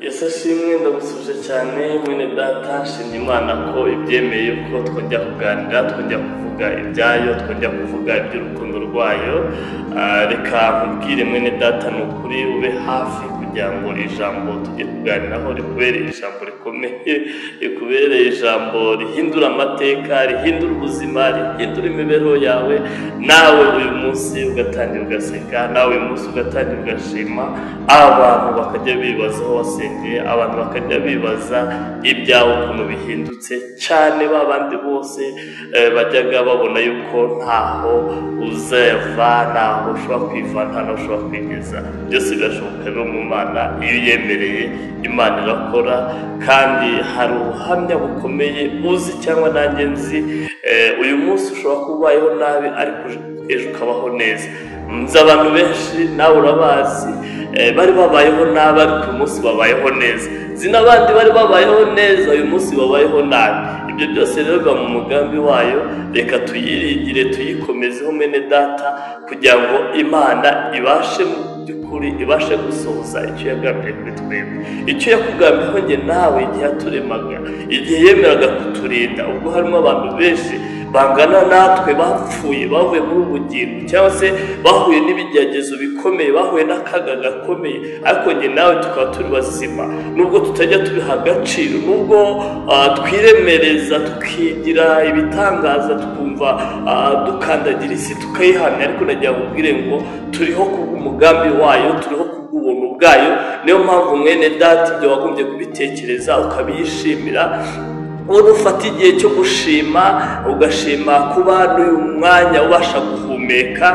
Yesu ashimwe ndagusuje cyane mwene data nshimye Imana ko ibyemeye ko twajya kuganira twajya kuvuga ibyayo twajya kuvuga iby'urukundo rwayo. Reka nkubwire mwene data n'ukuri ube hafi kugira ngo ijambo tujye kuganiraho rikubere ijambo rikomeye, rikubere ijambo rihindura amateka, rihindura ubuzima, rihindura imibereho yawe. Nawe uyu munsi ugatangira ugaseka, nawe uyu munsi ugatangira ugashima, abantu bakajya bibaza aho wasengeye, abantu bakajya bibaza ibyawe ukuntu bihindutse cyane. Babandi bose bajyaga babona yuko ntaho uzava, ntaho ushobora kwiva, ntaho ushobora kwigeza. Byose birashoboka rero mu Mana, iyo yemereye Imana irakora. Kandi hari ubuhamya bukomeye uzi cyangwa nanjye nzi. Uyu munsi ushobora kubayeho nabi ariko ejo ukabaho neza. Nzi abantu benshi nawe urabazi bari babayeho nabi ariko uyu munsi babayeho neza. Nzi n'abandi bari babayeho neza uyu munsi babayeho nabi. Ibyo byose rero biba mu mugambi wayo. Reka tuyiringire tuyikomezeho mwene data kugira ngo Imana ibashe mu by'ukuri ibashe gusohoza icyo yagambiriye kuri twebwe, icyo yakugambiyeho njye nawe igihe yaturemaga, igihe yemeraga kuturinda. Ubwo harimo abantu benshi bangana natwe bapfuye bavuye muri ubu bugingo, cyangwa se bahuye n'ibigeragezo bikomeye, bahuye n'akaga gakomeye, ariko njye nawe tukaba turi bazima. Nubwo tutajya tubiha agaciro, nubwo twiremereza tukigira ibitangaza tukumva dukandagira isi tukayihamya, ariko nagira ngo ubwire ngo turiho kubw'umugambi wayo, turiho kubw'ubuntu bwayo. Niyo mpamvu mwene data ibyo wagombye kubitekereza ukabiyishimira. Ufata igihe cyo gushima, ugashima kuba n'uyu mwanya ubasha guhumeka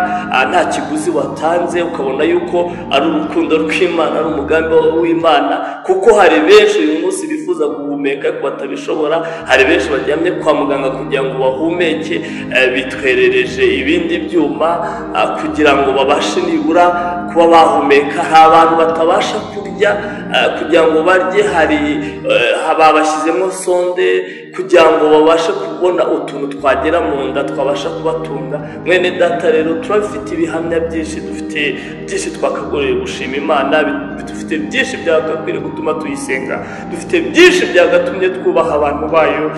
nta kiguzi watanze, ukabona yuko ari urukundo rw'Imana, ari umugambi w'Imana. Kuko hari benshi uyu munsi bifuza guhumeka ariko batabishobora. Hari benshi baryamye kwa muganga kugira ngo bahumeke, bitwerereje ibindi byuma kugira ngo babashe nibura kuba bahumeka. Hari abantu batabasha kurya kugira ngo barye, hari babashyizemo sonde kugira ngo babashe kubona utuntu twagera mu nda twabasha kubatunga. Mwene data rero turafite ibihamya byinshi, dufite byinshi twakagoreye gushima Imana, dufite byinshi byagakwiriye gutuma tuyisenga, dufite byinshi byagatumye twubaha abantu bayo,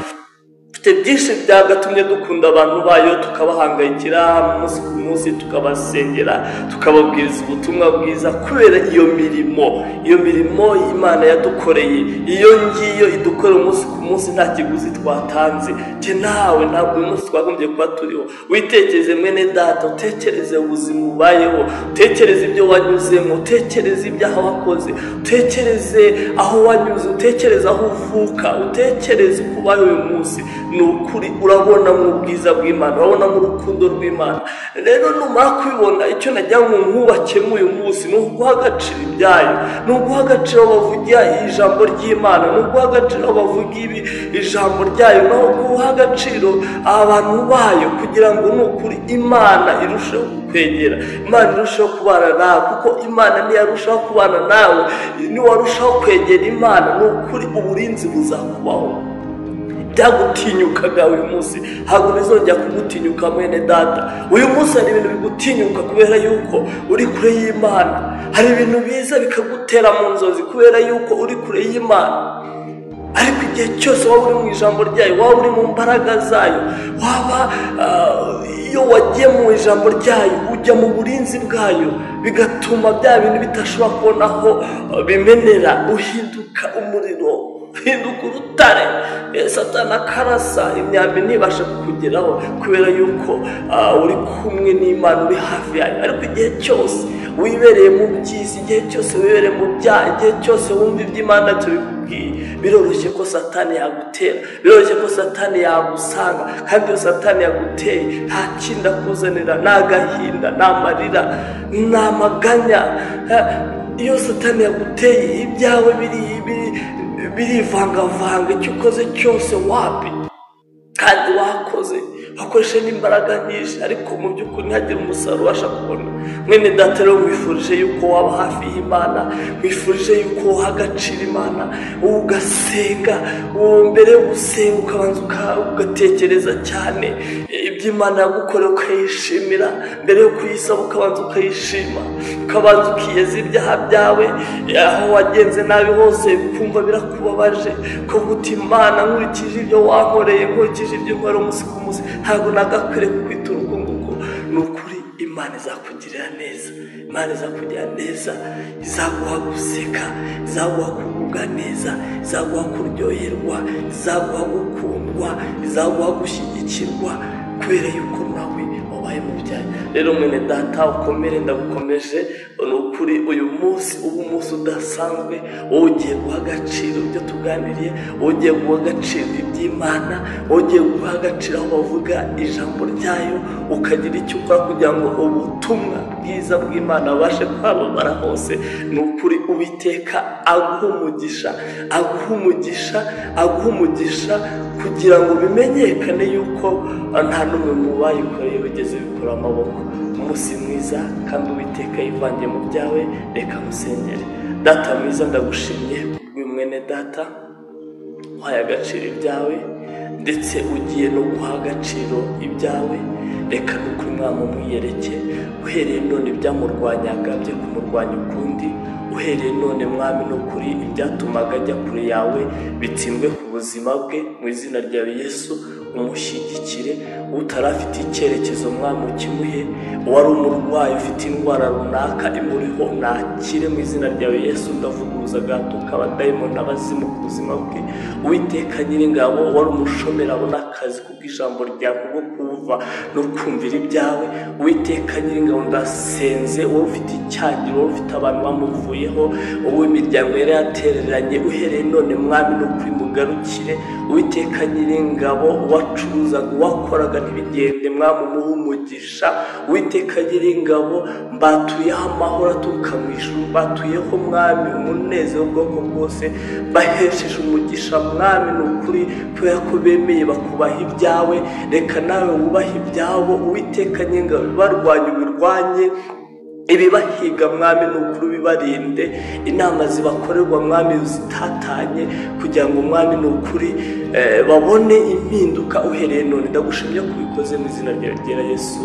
dufite byinshi byagatumye dukunda abantu bayo, tukabahangayikira umunsi ku munsi, tukabasengera, tukababwiriza ubutumwa bwiza. Kubera iyo mirimo Imana yadukoreye, iyo ngiyo idukorera umunsi ku munsi nta kiguzi twatanze. Njye nawe ntabwo uyu munsi twagombye kuba turiho. Witekereze mwene data, utekereze ubuzima ubayeho, utekereze ibyo wanyuzemo, utekereze ibyaha wakoze, utekereze aho wanyuze, utekereze aho uvuka, utekereze uko ubayeho uyu munsi. Ni ukuri urabona mu bwiza bw'Imana, urabona mu rukundo rw'Imana. Rero numara kubibona, icyo najya ngo nkubakemo uyu munsi ni uguha agaciro ibyayo, ni uguha agaciro bavugira ijambo ry'Imana, ni uguha agaciro bavuga ijambo ryayo, no guha agaciro abantu bayo, kugira ngo ni ukuri Imana irusheho kwegera, Imana irusheho kubana nawe. Kuko Imana niyarushaho kubana nawe, niwarushaho kwegera Imana, ni ukuri uburinzi buzakubaho. Byagutinyukaga uyu munsi ntabwo bizongera kugutinyuka mwene data. Uyu munsi hari ibintu bigutinyuka kubera yuko uri kure y'Imana. Hari ibintu biza bikagutera mu nzozi kubera yuko uri kure y'Imana. Ariko igihe cyose waba uri mu ijambo ryayo, waba uri mu mbaraga zayo, waba iyo wagiye mu ijambo ryayo ujya mu burinzi bwayo, bigatuma bya bintu bitashobora kubona aho bimenera, uhinduka umuriro, uhinduka urutare. Satani akarasa, imyambi ntibasha kukugeraho kubera yuko uri kumwe n'Imana, uri hafi yayo. Ariko igihe cyose wibereye mu by'isi, igihe cyose wibereye mu byaha, igihe cyose wumva iby'Imana tubikubwiye, biroroshye ko Satani yagutera, biroroshye ko Satani yagusanga. Kandi iyo Satani yaguteye nta kindi akuzanira, ni agahinda, ni amarira, ni amaganya. Iyo Satani yaguteye ibyawe birivangavanga, icyo ukoze cyose wapi, kandi wakoresha n'imbaraga nyinshi, ariko mu by'ukuri ntihagire umusaruro ubasha kubona. Mwene data rero mwifurije yuko waba hafi y'Imana, mwifurije yuko waha agaciro Imana, ugasenga. Mbere yo gusenga ukabanza ugatekereza cyane iby'Imana yagukoreye ukayishimira, mbere yo kuyisaba ukabanza ukayishima, ukabanza ukiyeza ibyaha byawe, aho wagenze nabi hose kumva birakubabaje, kuvuga uti Imana nkurikije ibyo wankoreye, nkurikije ibyo nkora umunsi ku munsi, ntabwo nagakwiriye kukwitura uko nguko. Ni ukuri Imana izakugirira neza, Imana izakugirira neza, izaguha guseka, izaguha kugubwa neza, izaguha kuryoherwa, izaguha gukundwa, izaguha gushyigikirwa, kubera yuko nawe wabaye mu byayo. Rero mwene data ukomere, ndagukomeje. Ni ukuri uyu munsi uba umunsi udasanzwe, wowe ugiye guha agaciro ibyo tuganiriye, wowe ugiye guha agaciro iby'Imana, wowe ugiye guha agaciro aho bavuga ijambo ryayo, ukagira icyo ukora kugira ngo ubutumwa bwiza bw'Imana babashe kwamamara hose. Ni ukuri Uwiteka aguha umugisha, aguha umugisha, aguha umugisha, kugira ngo bimenyekane yuko nta n'umwe mu bayikoreye bigeze bikora amaboko. Umunsi mwiza kandi Uwiteka yivangiye mu byawe. Reka musengere. Data mwiza, ndagushimye kubw'uyu mwene data uhaye agaciro ibyawe, ndetse ugiye no guha agaciro ibyawe. Reka n'ukuri Mwami umwiyereke, uhereye none ibyamurwanyaga bye kumurwanya ukundi, uhereye none Mwami n'ukuri ibyatumaga ajya kure yawe bitsindwe ku buzima bwe, mu izina rya Yesu. Umushyigikire, utarafite icyerekezo Mwami ukimuhe, wari umurwayi ufite indwara runaka imuriho nakire mu izina rya Yesu. Ndavuguruza agatuka abadayimoni abazimu ku buzima bwe. Uwiteka Nyiringabo, wari umushomeri abona akazi kubw'ijambo ryawe, kubwo kumva no kumvira ibyawe. Uwiteka Nyiringabo, ndasenze wowe ufite icyangiro, wowe ufite abantu bamuvuyeho, wowe imiryango yari yatereranye, uhereye none Mwami n'ukuri mugarukire. Uwiteka Nyiringabo, wacuruzaga wakoraga ntibigende, Mwami umuhe umugisha. Uwiteka Nyiringabo, mbatuyeho amahoro aturuka mu ijuru, mbatuyeho Mwami umunezero w'ubwoko bwose, bahesheje umugisha Mwami n'ukuri, kubera ko bemeye bakubaha ibyawe. Reka nawe wubahe ibyabo. Uwiteka Nyiringabo, bibarwanya ubirwanye, ibibahiga Mwami n'ukuri bibarinde, inama zibakorerwa Mwami zitatanye, kugira ngo Mwami n'ukuri babone impinduka uhereye none. Ndagushimye kubikoze mu izina rya Yesu.